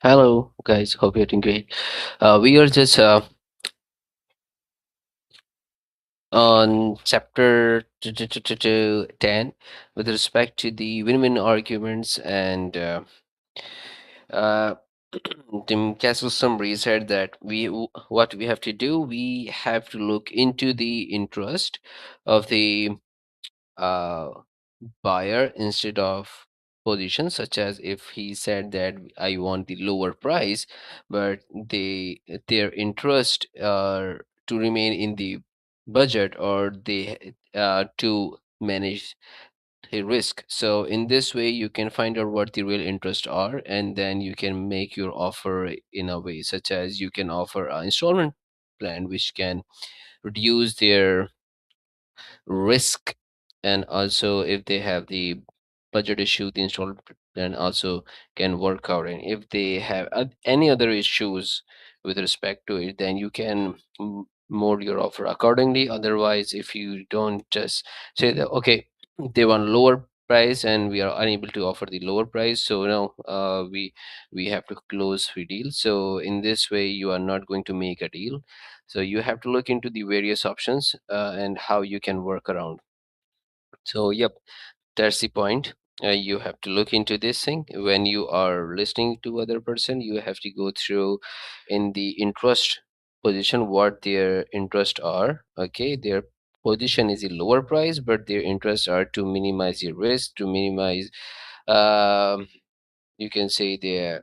Hello, guys. Hope you're doing great. We are just on chapter 10 with respect to the win-win arguments, and uh, Tim Castle summary said that what we have to do, we have to look into the interest of the uh, buyer instead of position, such as if he said that I want the lower price, but their interest to remain in the budget, or they to manage the risk. So in this way you can find out what the real interests are, and then you can make your offer in a way such as you can offer an installment plan which can reduce their risk. And also if they have the budget issue, the installment plan also can work out. And if they have any other issues with respect to it, then you can mold your offer accordingly. Otherwise, if you don't just say that okay, they want lower price and we are unable to offer the lower price, so no, we have to close the deal. So in this way you are not going to make a deal. So you have to look into the various options and how you can work around. So yep, that's the point. You have to look into this thing when you are listening to other person. You have to go through in the interest position what their interests are. Okay, their position is a lower price, but their interests are to minimize the risk, to minimize um, you can say they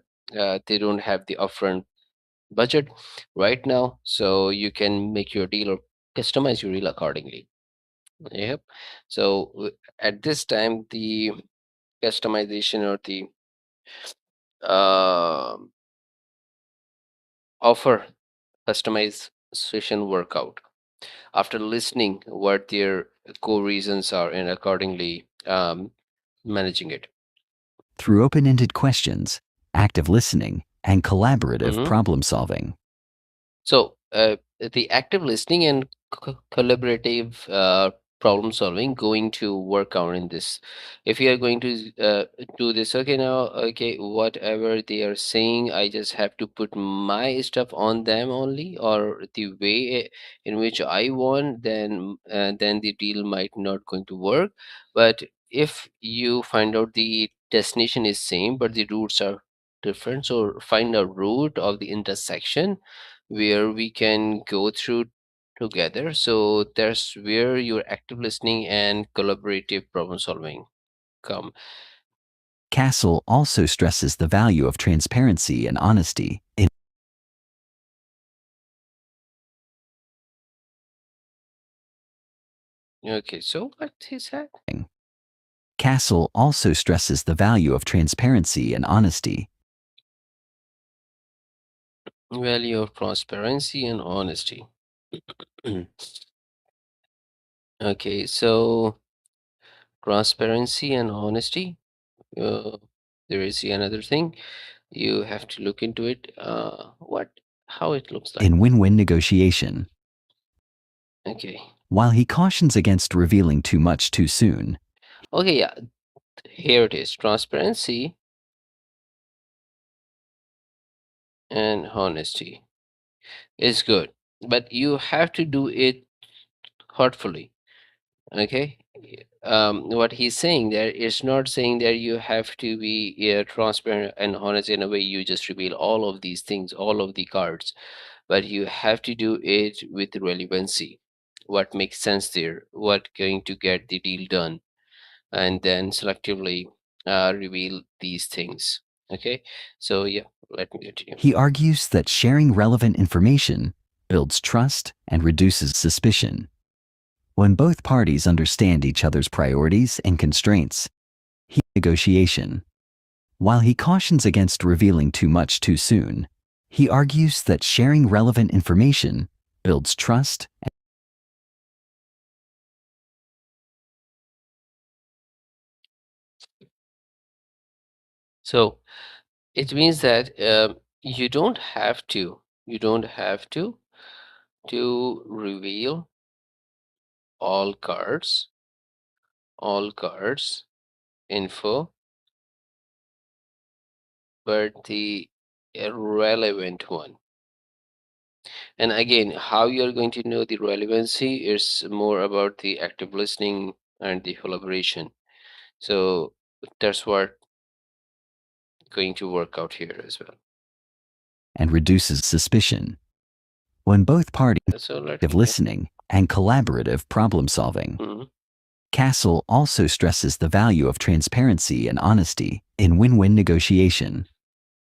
don't have the upfront budget right now, so you can make your deal or customize your deal accordingly. Yep. So at this time, the customization or the uh, offer customization workout after listening what their core reasons are and accordingly managing it. through open-ended questions, active listening, and collaborative Mhm. problem solving. So, the active listening and collaborative problem solving going to work out in this. If you are going to do this, okay, now, okay, whatever they are saying, I just have to put my stuff on them only, or the way in which I want, then the deal might not going to work. But if you find out the destination is same, but the routes are different, so find a route of the intersection where we can go through together. So that's where your active listening and collaborative problem solving come. Castle also stresses the value of transparency and honesty in Okay, so what he said? Castle also stresses the value of transparency and honesty. Value of transparency and honesty. Okay, so transparency and honesty. Uh, there is another thing. You have to look into it. How it looks like. In win-win negotiation. Okay. While he cautions against revealing too much too soon, Okay, yeah. Here it is. Transparency and honesty is good, but you have to do it thoughtfully. Okay. What he's saying there is not saying that you have to be transparent and honest in a way you just reveal all of these things, all of the cards, but you have to do it with relevancy. What makes sense there? What going to get the deal done? And then selectively reveal these things. Okay. So yeah, let me continue. he argues that sharing relevant information builds trust and reduces suspicion. When both parties understand each other's priorities and constraints, he negotiation. While he cautions against revealing too much too soon, he argues that sharing relevant information builds trust. So it means that you don't have to reveal all cards info, but the a relevant one. And again, how you're going to know the relevancy is more about the active listening and the collaboration. So that's what going to work out here as well. and reduces suspicion. When both parties So let are me go. listening and collaborative problem solving. Mhm. Castle also stresses the value of transparency and honesty in win-win negotiation.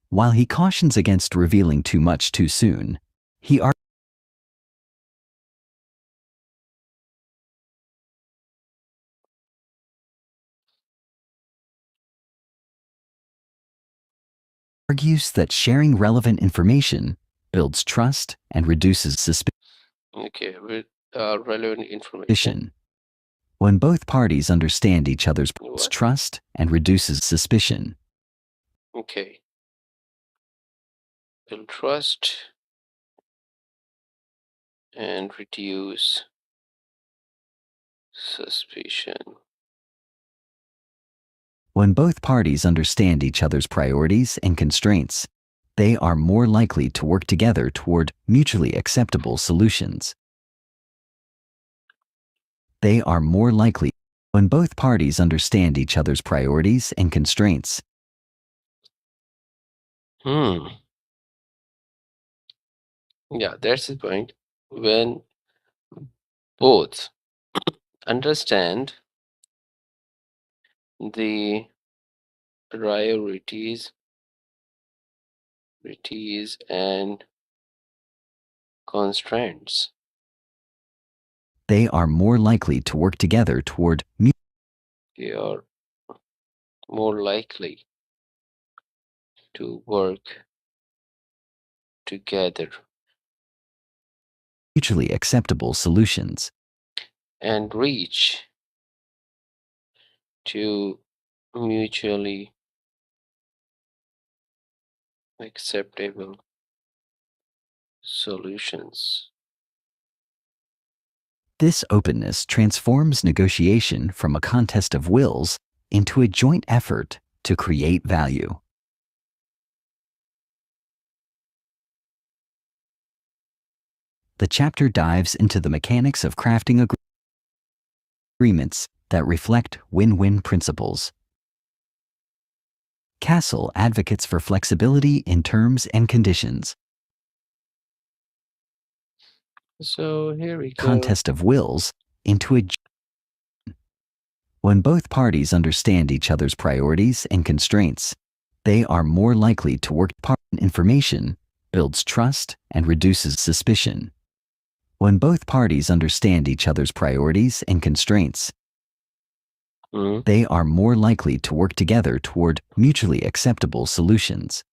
While he cautions against revealing too much too soon, he argues that sharing relevant information builds trust and reduces Okay, with relevant information. suspicion. When both parties understand each other's What? trust and reduces suspicion. Okay, build trust and reduce suspicion. When both parties understand each other's priorities and constraints, they are more likely to work together toward mutually acceptable solutions. They are more likely when both parties understand each other's priorities and constraints. Hmm. Yeah, that's the point. When both understand the priorities, and constraints, They are more likely to work together toward they are more likely to work together mutually acceptable solutions. and reach to mutually acceptable solutions. This openness transforms negotiation from a contest of wills into a joint effort to create value. The chapter dives into the mechanics of crafting agreements that reflect win-win principles. Castle advocates for flexibility in terms and conditions. So here we go. Contest of wills into a when both parties understand each other's priorities and constraints, they are more likely to work information, builds trust, and reduces suspicion. When both parties understand each other's priorities and constraints, Mhm. they are more likely to work together toward mutually acceptable solutions.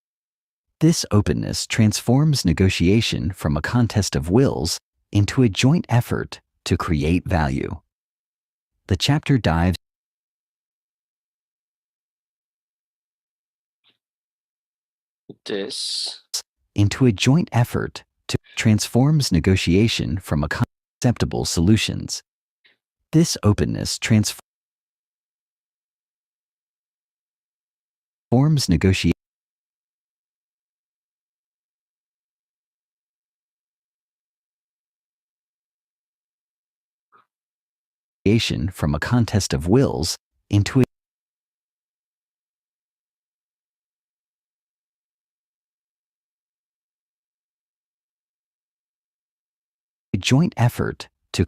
This openness transforms negotiation from a contest of wills into a joint effort to create value. The chapter dives This into a joint effort to transforms negotiation from a acceptable solutions. This openness transforms negotiation from a contest of wills into a joint effort to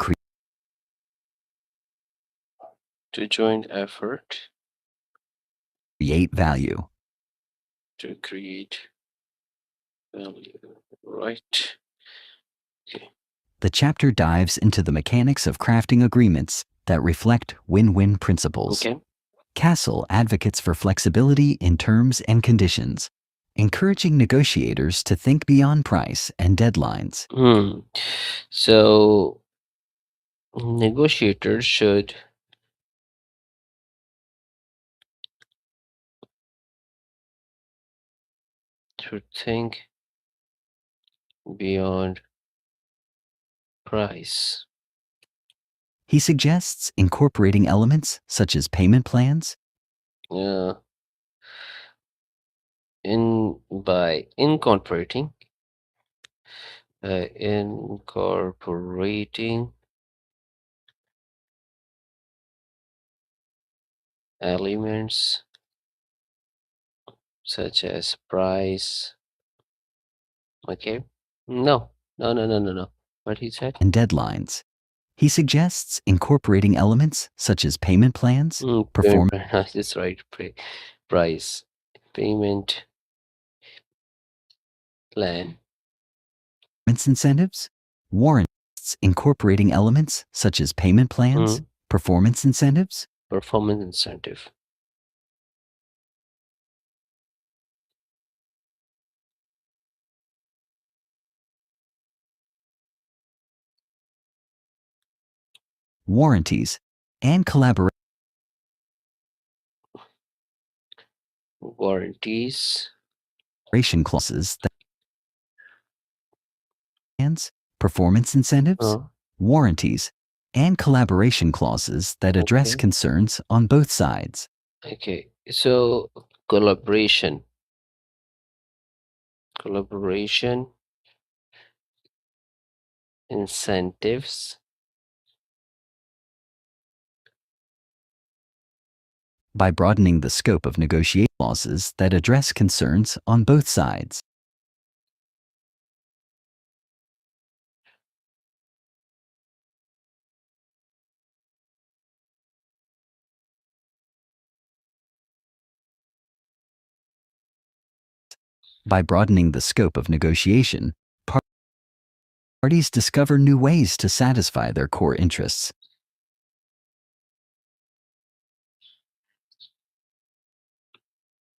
joint effort create value. to create value. Right. Okay. The chapter dives into the mechanics of crafting agreements that reflect win-win principles. Okay. Castle advocates for flexibility in terms and conditions, encouraging negotiators to think beyond price and deadlines. So negotiators should think beyond price. He suggests incorporating elements such as payment plans, Uh, in by incorporating elements such as price. Okay. No, no, no, no, no, no. What he said? and deadlines. He suggests incorporating elements such as payment plans, Payment performance plan. That's right. Price, payment plan, incentives, warrants incorporating elements such as payment plans, performance incentives, performance incentive. warranties, and collaboration Warranties. clauses that plans, performance incentives, Oh, warranties, and collaboration clauses that address okay. concerns on both sides. Okay. So collaboration incentives. By broadening the scope of negotiation clauses that address concerns on both sides. By broadening the scope of negotiation, parties discover new ways to satisfy their core interests.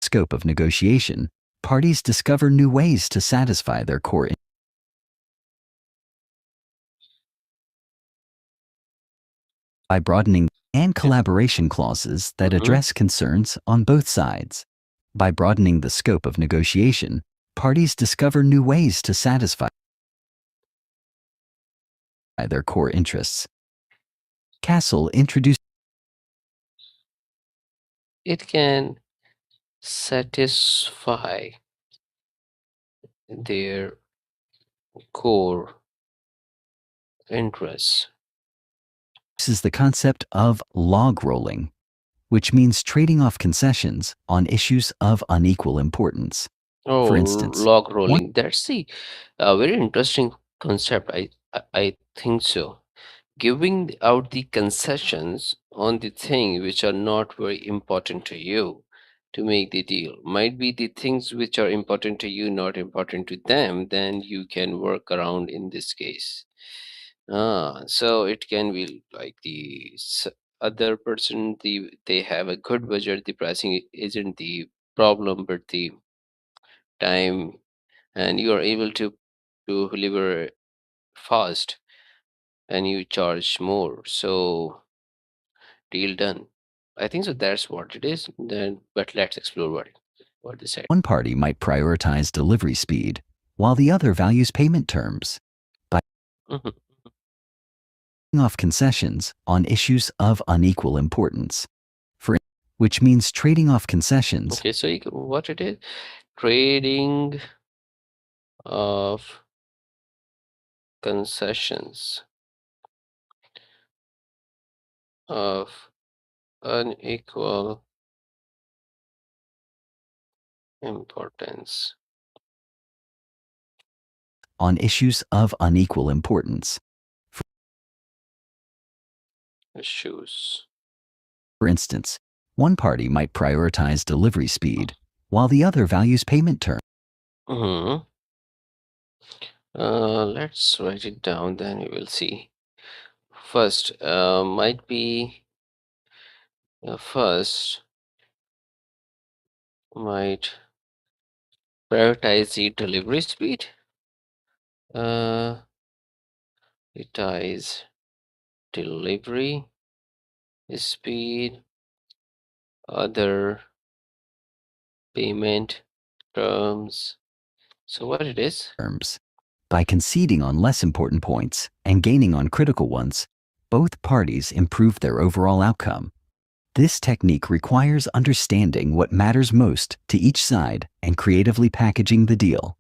Scope of negotiation, parties discover new ways to satisfy their core interests. By broadening and collaboration clauses that address concerns on both sides. By broadening the scope of negotiation, parties discover new ways to satisfy their core interests. Castle introduced It can satisfy their core interests. is the concept of log rolling, which means trading off concessions on issues of unequal importance. Oh, For instance, log one rolling. That's the very interesting concept. I think so. Giving out the concessions on the thing which are not very important to you to make the deal might be the things which are important to you not important to them, then you can work around in this case. So it can be like other person, they have a good budget, the pricing isn't the problem but the time, and you are able to deliver fast and you charge more, so deal done. I think so. That's what it is. Then, but let's explore what they said. one party might prioritize delivery speed, while the other values payment terms. By Mhm. trading off concessions on issues of unequal importance. Which means trading off concessions Okay, so what it is? Trading of concessions of unequal importance. on issues of unequal importance. Issues. For instance, one party might prioritize delivery speed, while the other values payment terms. Hmm. Let's write it down, then we will see. First, might be first might prioritize the delivery speed. Uh, prioritize delivery speed, other payment terms. So what it is? By conceding on less important points and gaining on critical ones, both parties improve their overall outcome. This technique requires understanding what matters most to each side and creatively packaging the deal.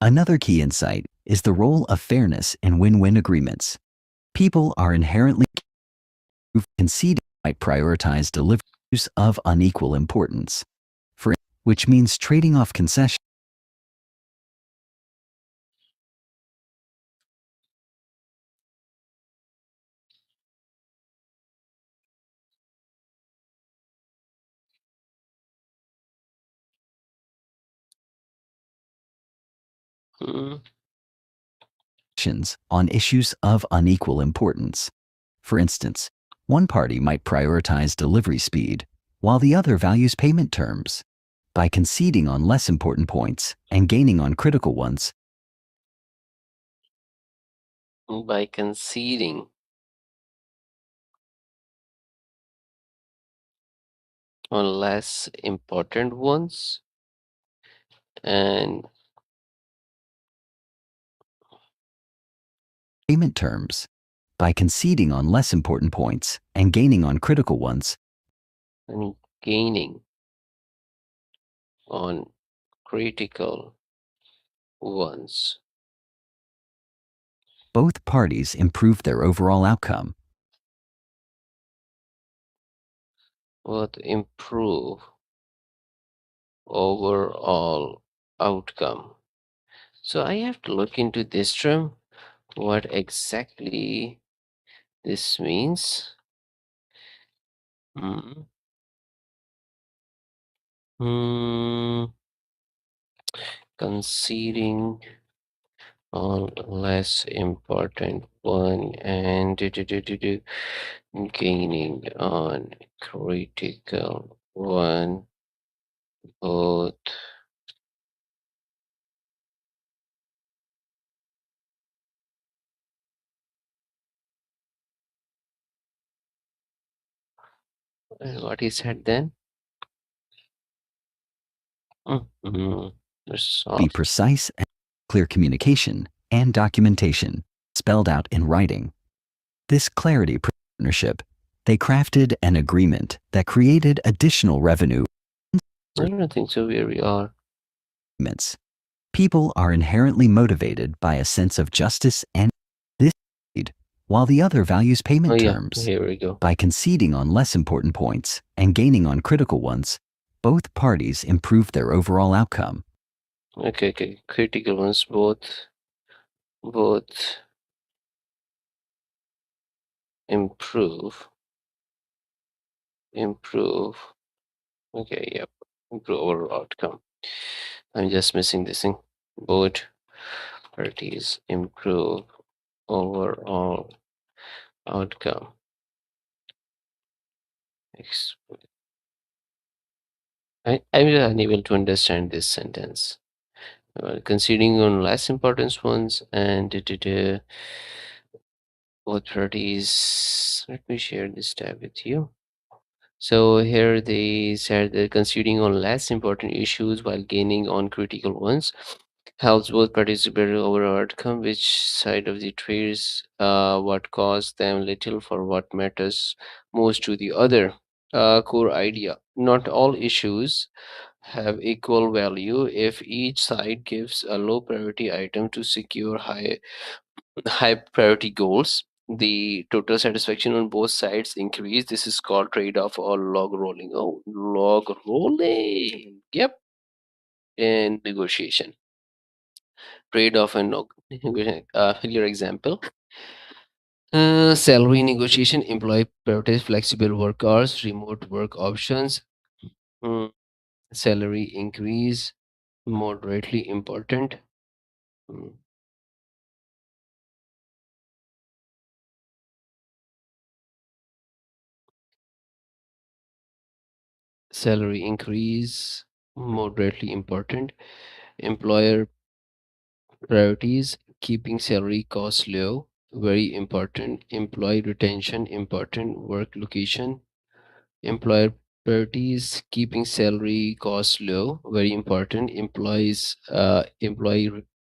Another key insight is the role of fairness in win-win agreements. People are inherently conceding might prioritize deliveries of unequal importance, which means trading off concessions. Mm, On issues of unequal importance. For instance, one party might prioritize delivery speed, while the other values payment terms. By conceding on less important points and gaining on critical ones, by conceding on less important ones and payment terms. By conceding on less important points and gaining on critical ones, and gaining on critical ones. both parties improve their overall outcome. Would improve overall outcome. So I have to look into this term, what exactly this means. Mm. Hmm, conceding on less important one and gaining on critical one, both what is that then? Mm-hmm. Be Resolve. precise and clear communication and documentation spelled out in writing. This clarity partnership, they crafted an agreement that created additional revenue. I don't think so. Where we are. Agreements. People are inherently motivated by a sense of justice and this, while the other values Oh payment yeah, terms. here we go. By conceding on less important points and gaining on critical ones, both parties improve their overall outcome. Okay, okay. Critical ones, both improve, improve. Okay, yep. Improve overall outcome. I'm just missing this thing. Both parties improve overall outcome. I'm unable to understand this sentence. Considering on less important ones and both parties. Let me share this tab with you. So here they said that considering on less important issues while gaining on critical ones helps both parties better over outcome, which side of the trades, what costs them little for what matters most to the other. Core idea. Not all issues have equal value. If each side gives a low priority item to secure high priority goals, the total satisfaction on both sides increase. This is called trade-off or log rolling. Oh, log rolling. Yep. In negotiation. Trade-off and log. Your example. Salary negotiation, employee prioritize flexible work hours, remote work options, mm, salary increase, moderately important. mm, Salary increase, moderately important. Employer priorities, keeping salary costs low, very important. Employee retention, important. Work location, employer priorities, keeping salary costs low, very important. Employee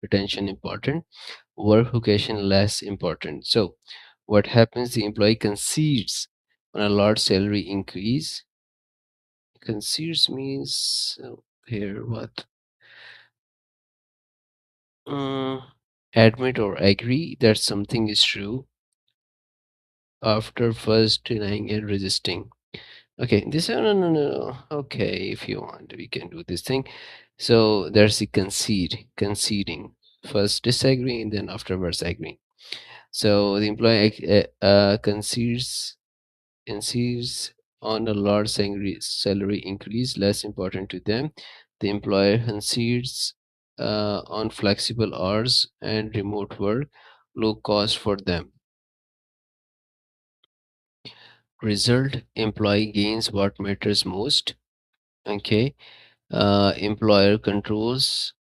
retention, important. Work location, less important. So what happens, the employee concedes on a large salary increase. Concedes means here what? Mm, admit or agree that something is true after first denying and resisting. Okay, this no. Okay, if you want, we can do this thing. So there's the conceding. First disagreeing, then afterwards agreeing. So the employee concedes on a large salary increase, less important to them. The employer concedes on flexible hours and remote work, low cost for them. Result: employee gains what matters most. Okay, employer controls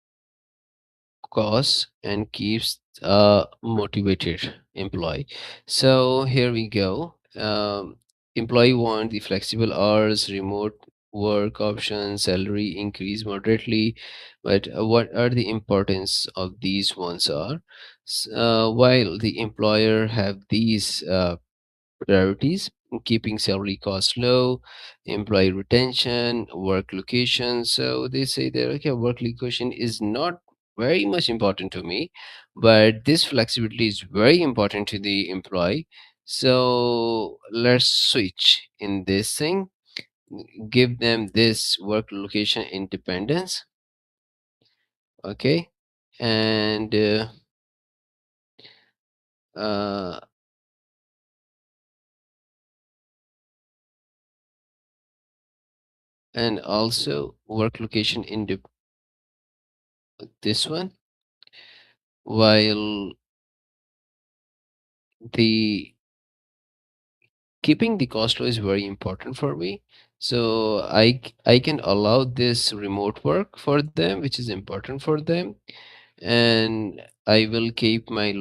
costs and keeps a motivated employee. So here we go. Employee want the flexible hours, remote work options, salary increase moderately, but what are the importance of these ones are? While the employer have these priorities: keeping salary costs low, employee retention, work location. So they say that okay, work location is not very much important to me, but this flexibility is very important to the employee. So let's switch in this thing, give them this work location independence. Okay, and uh, and also work location in this one, while the keeping the cost low is very important for me. So I can allow this remote work for them, which is important for them, and I will keep my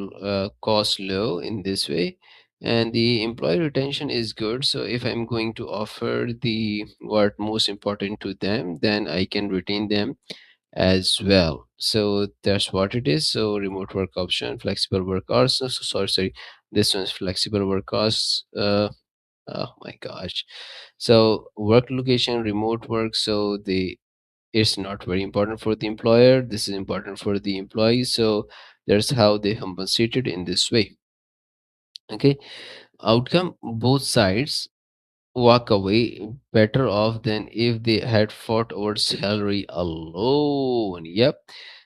cost low in this way. And the employee retention is good, so if I'm going to offer the what most important to them, then I can retain them as well. So that's what it is. So remote work option, flexible work hours. Sorry, this one's flexible work hours. Oh my gosh. So work location, remote work. So the it's not very important for the employer. This is important for the employee. So that's how they compensated in this way. Okay. Outcome: both sides walk away better off than if they had fought over salary alone. Yep.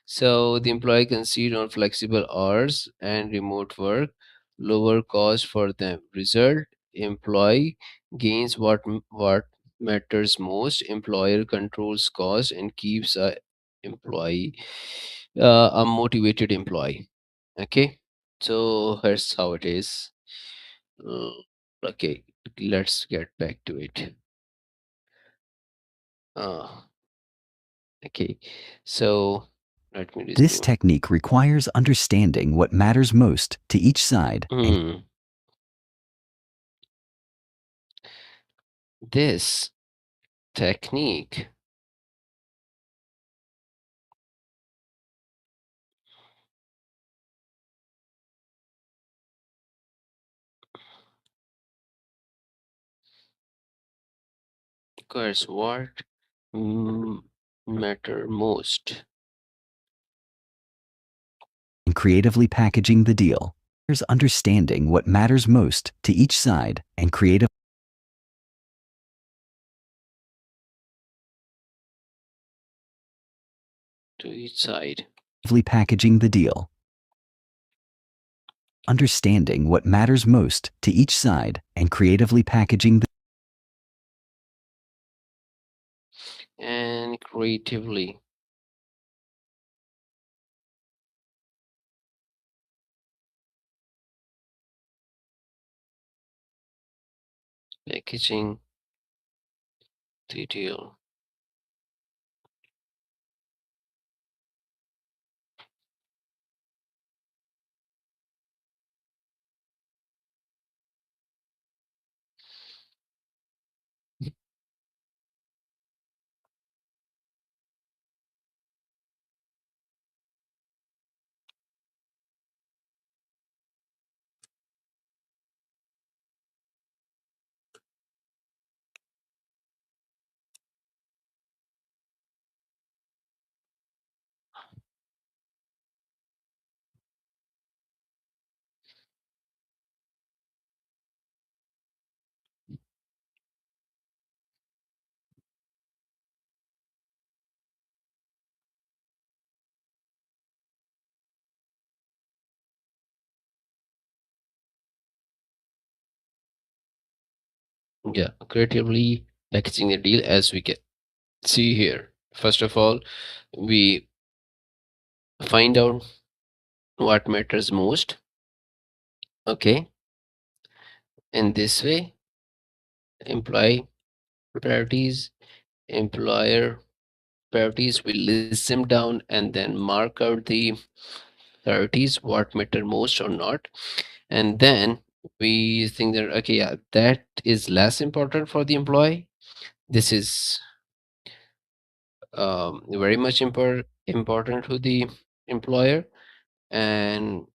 So the employee concede on flexible hours and remote work, lower cost for them. Result: employee gains what matters most. Employer controls cost and keeps employee a motivated employee. Okay. So here's how it is. Uh, Okay, let's get back to it. Uh, okay, so let me This resume. technique requires understanding what matters most to each side and Hmm. This technique requires what mm, matter most creatively packaging the deal. There's understanding what matters most to each side and creatively to each side. packaging the deal. Understanding what matters most to each side and creatively packaging And creatively packaging the deal. Yeah, creatively packaging the deal as we can see here. First of all, we find out what matters most. Okay, in this way, employee priorities, employer priorities, we list them down and then mark out the priorities, what matter most or not. And then we think that, okay, yeah, that is less important for the employee. This is very much important to the employer. And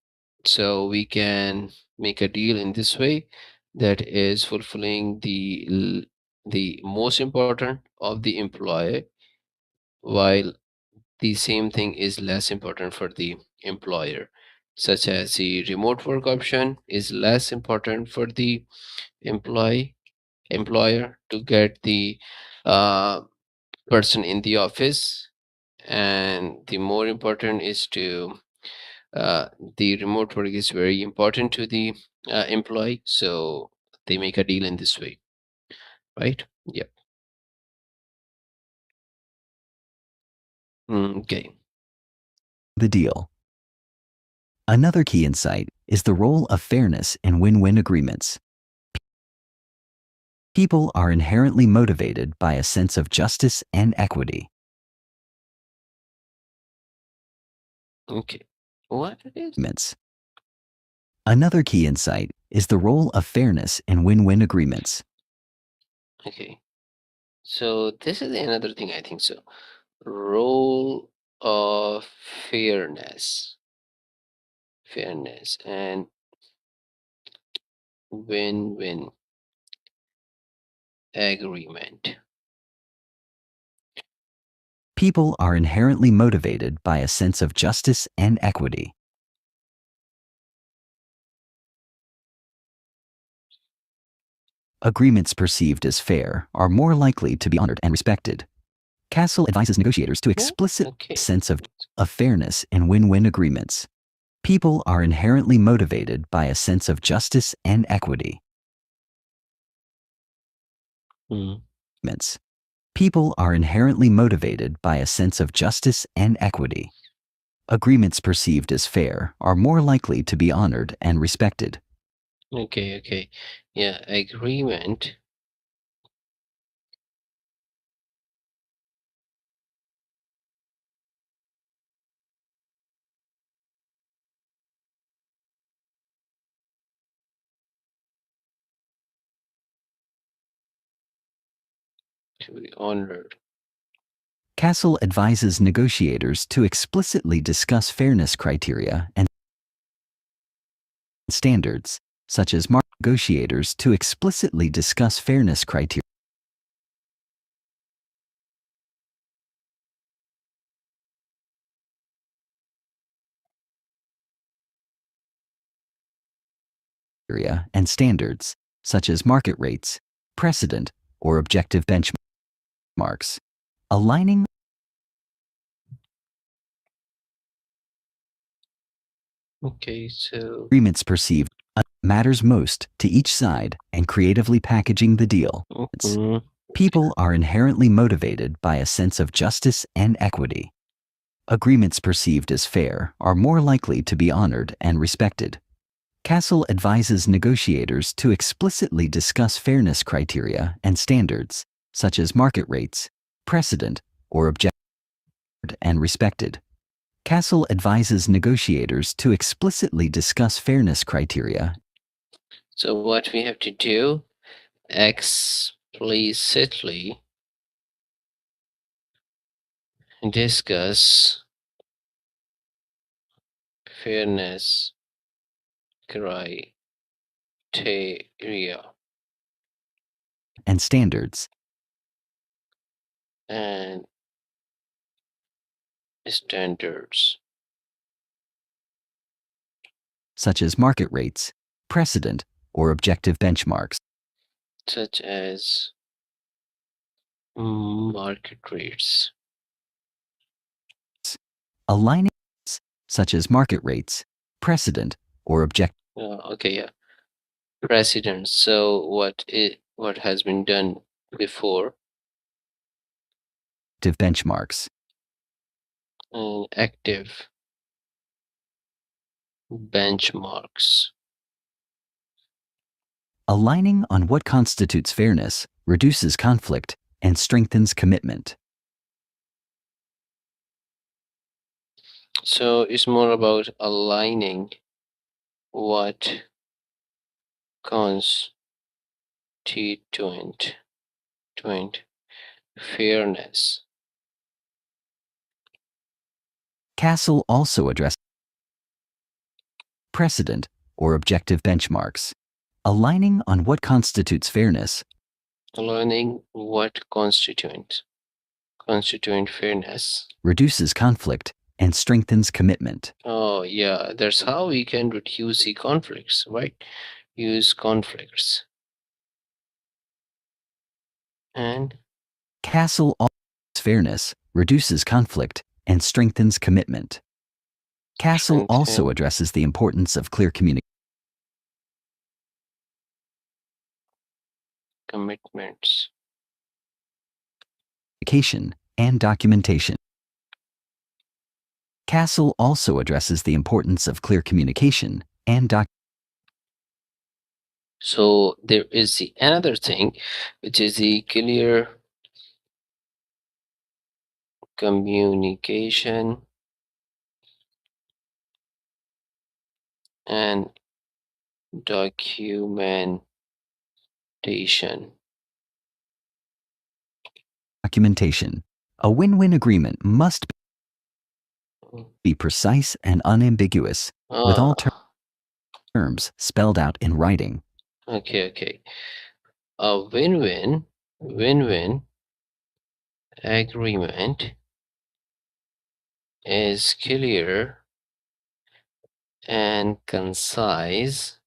so we can make a deal in this way that is fulfilling the most important of the employer, while the same thing is less important for the employer, such as the remote work option is less important for the employee employer to get the uh, person in the office, and the more important is to uh, the remote work is very important to the employee, so they make a deal in this way, right? Yep. Okay. The deal. Another key insight is the role of fairness in win-win agreements. People are inherently motivated by a sense of justice and equity. Okay, what it is. Another key insight is the role of fairness in win-win agreements. Okay, so this is another thing I think so. Role of fairness and win-win agreement. People are inherently motivated by a sense of justice and equity. Agreements perceived as fair are more likely to be honored and respected. Castle advises negotiators to Yeah. explicit Okay. sense of fairness in win-win agreements. People are inherently motivated by a sense of justice and equity. Mm. People are inherently motivated by a sense of justice and equity. Agreements perceived as fair are more likely to be honored and respected. Okay. Okay. Yeah. Agreement. To be honored. Castle advises negotiators to explicitly discuss fairness criteria and standards, such as negotiators to explicitly discuss fairness criteria and standards, such as market rates, precedent, or objective benchmarks. Aligning Okay. So. agreements perceived matters most to each side and creatively packaging the deal. Mm, People are inherently motivated by a sense of justice and equity. Agreements perceived as fair are more likely to be honored and respected. Castle advises negotiators to explicitly discuss fairness criteria and standards, such as market rates, precedent, or objective and respected. Castle advises negotiators to explicitly discuss fairness criteria. so what we have to do explicitly discuss fairness criteria And standards, and standards, such as market rates, precedent, or objective benchmarks. such as market rates. Aligning such as market rates, precedent, or objective Okay, yeah. Precedent. So what has been done before, benchmarks. and active benchmarks. Aligning on what constitutes fairness reduces conflict and strengthens commitment. So it's more about aligning what constituent fairness. Castle also addressed precedent or objective benchmarks. Aligning on what constitutes fairness Aligning what constituent fairness reduces conflict and strengthens commitment. Oh yeah, that's how we can reduce the conflicts, right? Use conflicts. And Castle fairness reduces conflict and strengthens commitment. Castle also strengthen addresses the importance of clear commitments. communication and documentation. Castle also addresses the importance of clear communication and So there is the another thing, which is the clear communication and documentation. documentation. A win-win agreement must be precise and unambiguous, with all terms spelled out in writing. Okay. A win-win agreement is clear and concise.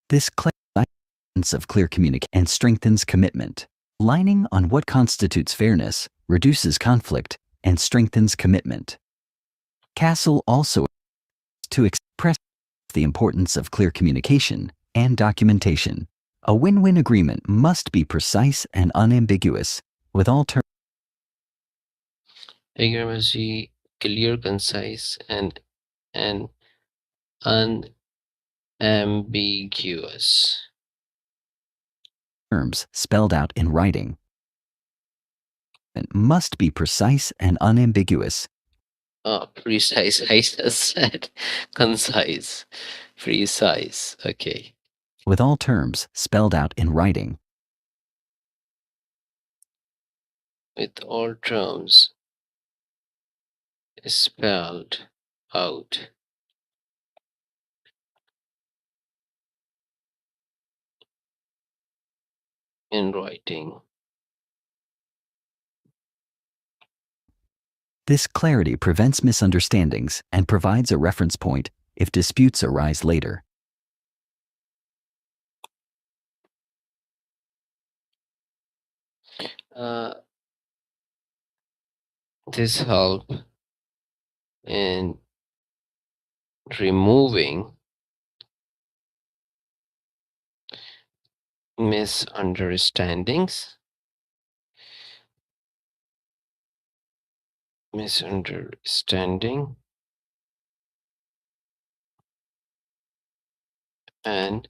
This clarifies of clear communication and strengthens commitment. Aligning on what constitutes fairness reduces conflict and strengthens commitment. Castle also to express the importance of clear communication and documentation. A win-win agreement must be precise and unambiguous, with all terms. Agreement must be clear, concise, and unambiguous. Terms spelled out in writing. It must be precise and unambiguous. Precise. I just said concise. Precise. Okay. With all terms spelled out in writing. With all terms spelled out in writing. This clarity prevents misunderstandings and provides a reference point if disputes arise later. This help in removing misunderstandings and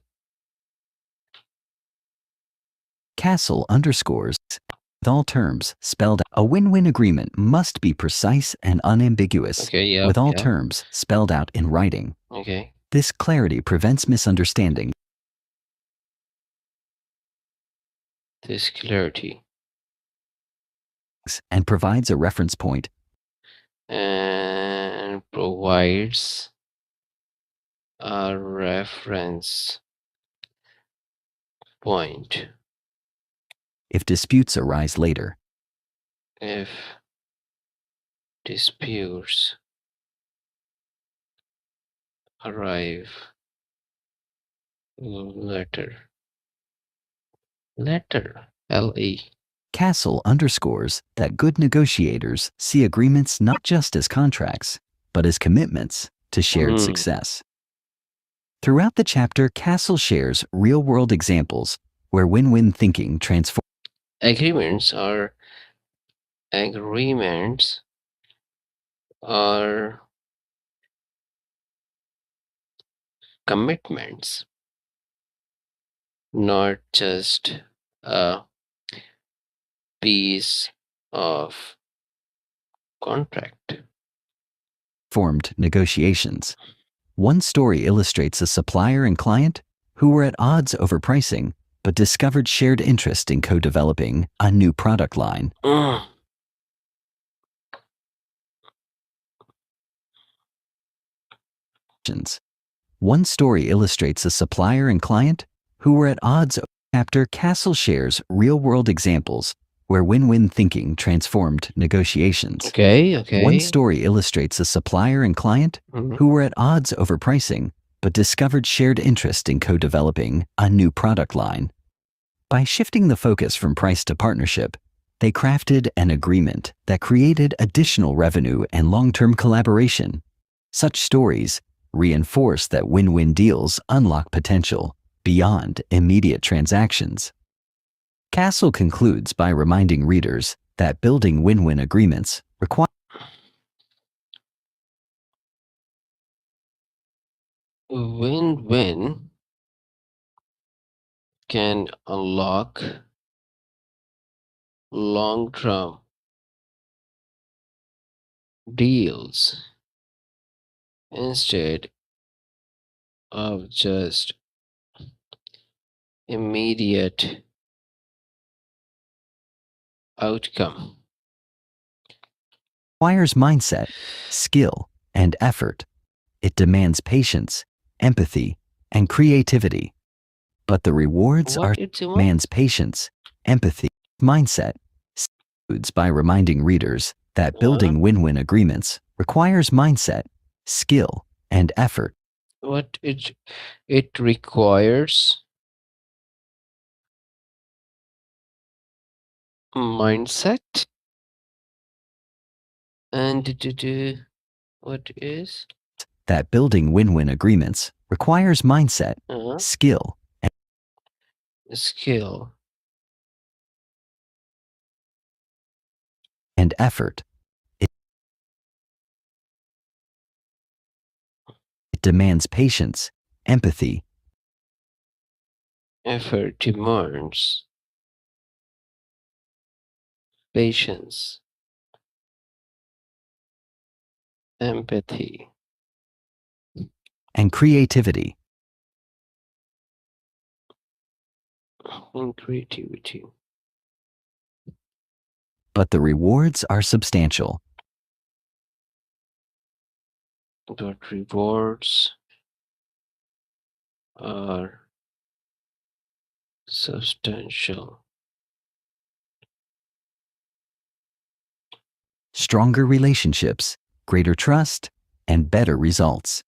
Castle underscores with all terms spelled out. A win-win agreement must be precise and unambiguous, with all terms spelled out in writing. Okay. This clarity prevents misunderstanding. This clarity And provides a reference point. And provides a reference point if disputes arise later. If disputes arrive later. LE. Castle underscores that good negotiators see agreements not just as contracts, but as commitments to shared success. Throughout the chapter, Castle shares real-world examples where win-win thinking transforms Agreements are commitments, not just a piece of contract. formed negotiations. One story illustrates a supplier and client who were at odds over pricing, but discovered shared interest in co-developing a new product line. Mm. One story illustrates a supplier and client who were at odds. Chapter Castle shares real-world examples where win-win thinking transformed negotiations. Okay. One story illustrates a supplier and client who were at odds over pricing, but discovered shared interest in co-developing a new product line. By shifting the focus from price to partnership, they crafted an agreement that created additional revenue and long-term collaboration. Such stories reinforce that win-win deals unlock potential beyond immediate transactions. Castle concludes by reminding readers that building win-win agreements requires Win-win can unlock long-term deals instead of just immediate outcome. mindset, skill, and effort. It demands patience, empathy, and creativity. But the rewards What are it demands? demands patience, empathy, mindset. Concludes by reminding readers that building win-win agreements requires mindset, skill, and effort. What it requires mindset and what is That building win-win agreements requires mindset, skill, skill. and effort. It demands patience, empathy, Effort demands patience, empathy, and creativity. and creativity. But the rewards are substantial. But rewards are substantial. Stronger relationships, greater trust, and better results.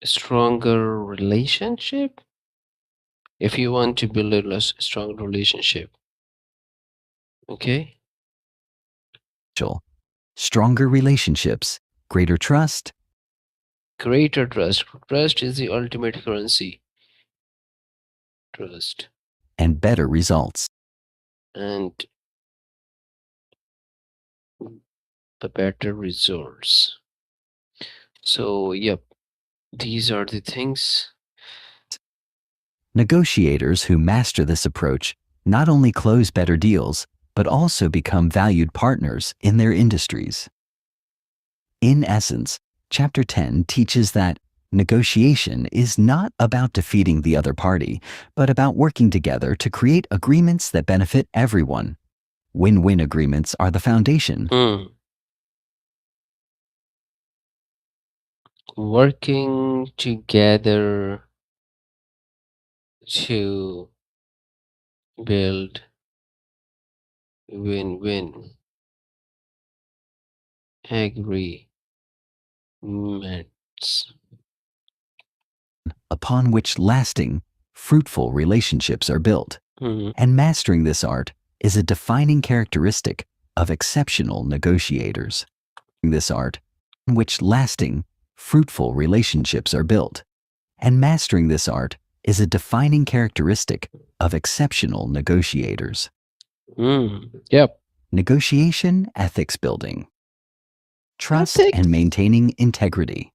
Stronger relationship? If you want to build a strong relationship, okay? Stronger relationships, greater trust, Greater trust. Trust is the ultimate currency. Trust. and better results. And the better results. So, yep, these are the things. Negotiators who master this approach not only close better deals, but also become valued partners in their industries. In essence, Chapter 10 teaches that negotiation is not about defeating the other party, but about working together to create agreements that benefit everyone. Win-win agreements are the foundation. Working together to build win-win agreements. Upon which lasting, fruitful relationships are built. And mastering this art is a defining characteristic of exceptional negotiators. This art, in which lasting, fruitful relationships are built. And mastering this art is a defining characteristic of exceptional negotiators. Yep. Negotiation ethics building. Trust Ethics. and maintaining integrity.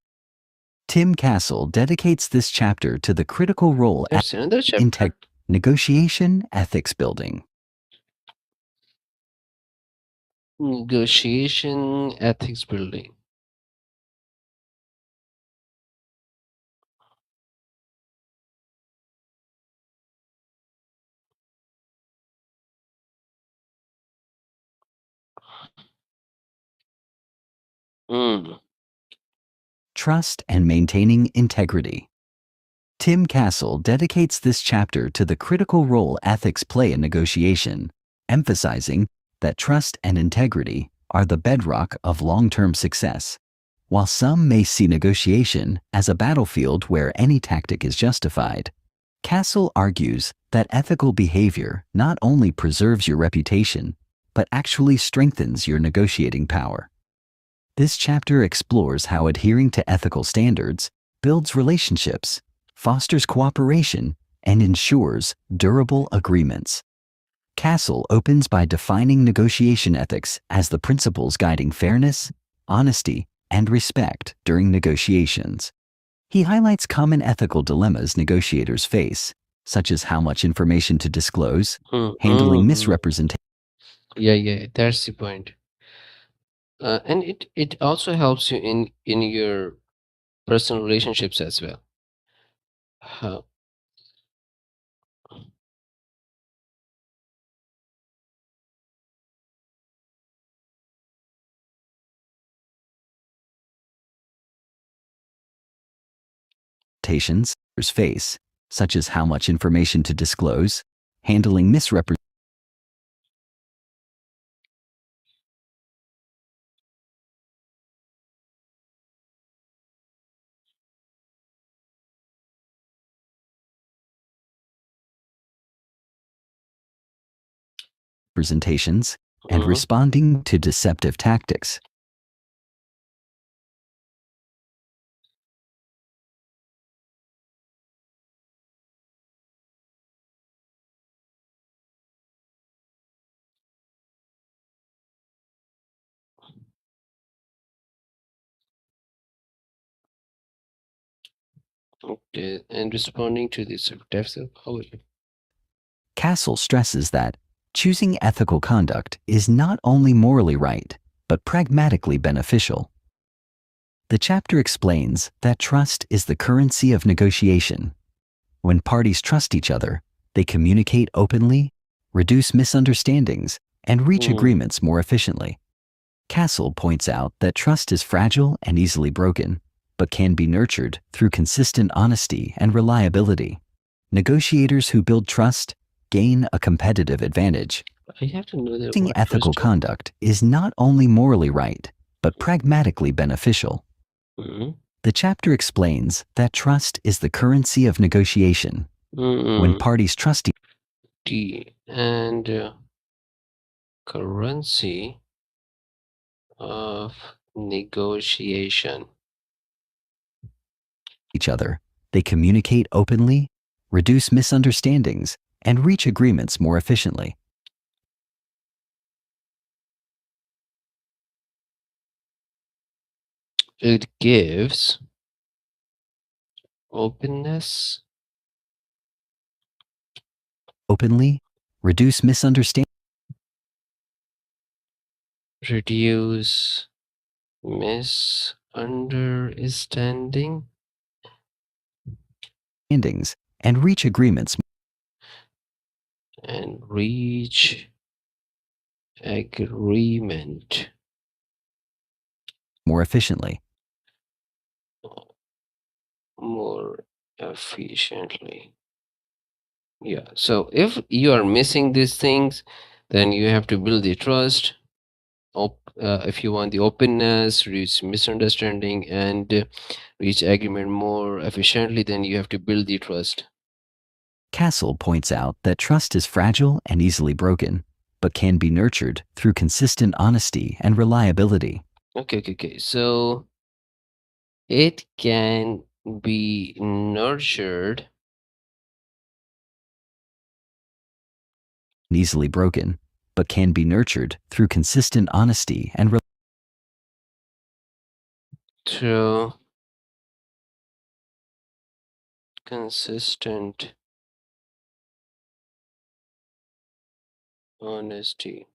Tim Castel dedicates this chapter to the critical role There's another chapter. negotiation ethics building. Negotiation ethics building. Trust and maintaining integrity. Tim Castel dedicates this chapter to the critical role ethics play in negotiation, emphasizing that trust and integrity are the bedrock of long-term success. While some may see negotiation as a battlefield where any tactic is justified, Castle argues that ethical behavior not only preserves your reputation, but actually strengthens your negotiating power. This chapter explores how adhering to ethical standards builds relationships, fosters cooperation, and ensures durable agreements. Castle opens by defining negotiation ethics as the principles guiding fairness, honesty, and respect during negotiations. He highlights common ethical dilemmas negotiators face, such as how much information to disclose, handling misrepresentation. Yeah, that's the point. And it also helps you in your personal relationships as well. How, Face, such as how much information to disclose, handling misrepresentations, and responding to deceptive tactics. okay, and responding to this depths of power. Castle stresses that choosing ethical conduct is not only morally right, but pragmatically beneficial. The chapter explains that trust is the currency of negotiation. When parties trust each other, they communicate openly, reduce misunderstandings, and reach agreements more efficiently. Castle points out that trust is fragile and easily broken, but can be nurtured through consistent honesty and reliability. Negotiators who build trust gain a competitive advantage. I have to know that Choosing what ethical trust is. conduct is not only morally right, but pragmatically beneficial. The chapter explains that trust is the currency of negotiation. When parties trust and currency of negotiation. each other, they communicate openly, reduce misunderstandings, and reach agreements more efficiently. It gives openness, Openly, reduce misunderstandings, reduce misunderstanding, and reach agreements and reach agreement more efficiently. more efficiently. Yeah. So if you are missing these things, then you have to build the trust. If you want the openness, reach misunderstanding, and reach agreement more efficiently, then you have to build the trust. Castle points out that trust is fragile and easily broken, but can be nurtured through consistent honesty and reliability. Okay. So it can be nurtured easily broken, but can be nurtured through consistent honesty and through consistent honesty.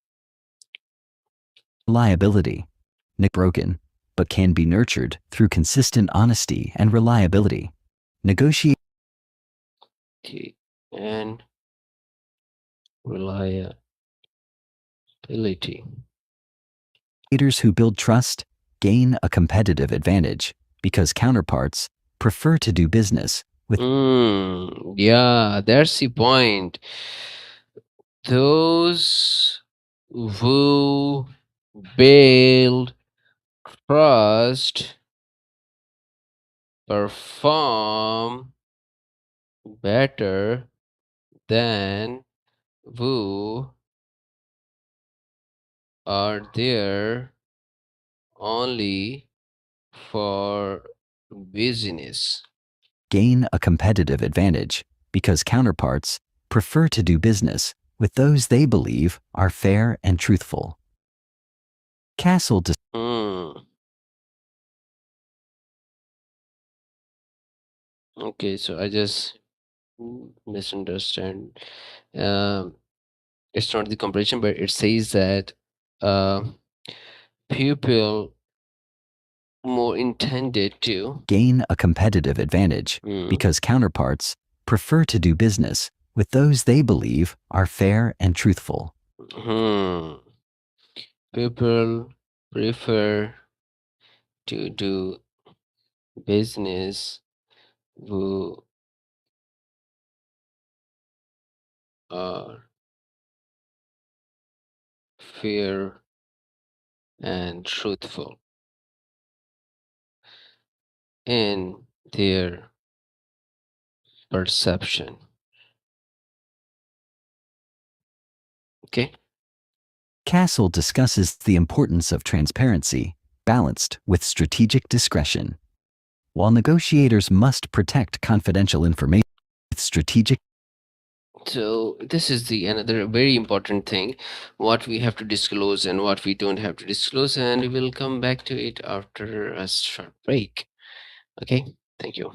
reliability. Broken, but can be nurtured through consistent honesty and reliability. Negotiators Okay. And reliability. who build trust gain a competitive advantage because counterparts prefer to do business with Yeah, that's the point. Those who build trust perform better than who are there only for business. gain a competitive advantage because counterparts prefer to do business with those they believe are fair and truthful. Castle Hmm. Okay, so I just misunderstand. Um, it's not the comparison, but it says that uh, people more intended to. gain a competitive advantage Hmm. because counterparts prefer to do business with those they believe are fair and truthful. Hmm. People prefer to do business who are fair and truthful in their perception. Okay. Castle discusses the importance of transparency balanced with strategic discretion. While negotiators must protect confidential information with strategic So this is the another very important thing, what we have to disclose and what we don't have to disclose, and we will come back to it after a short break. Okay. Thank you.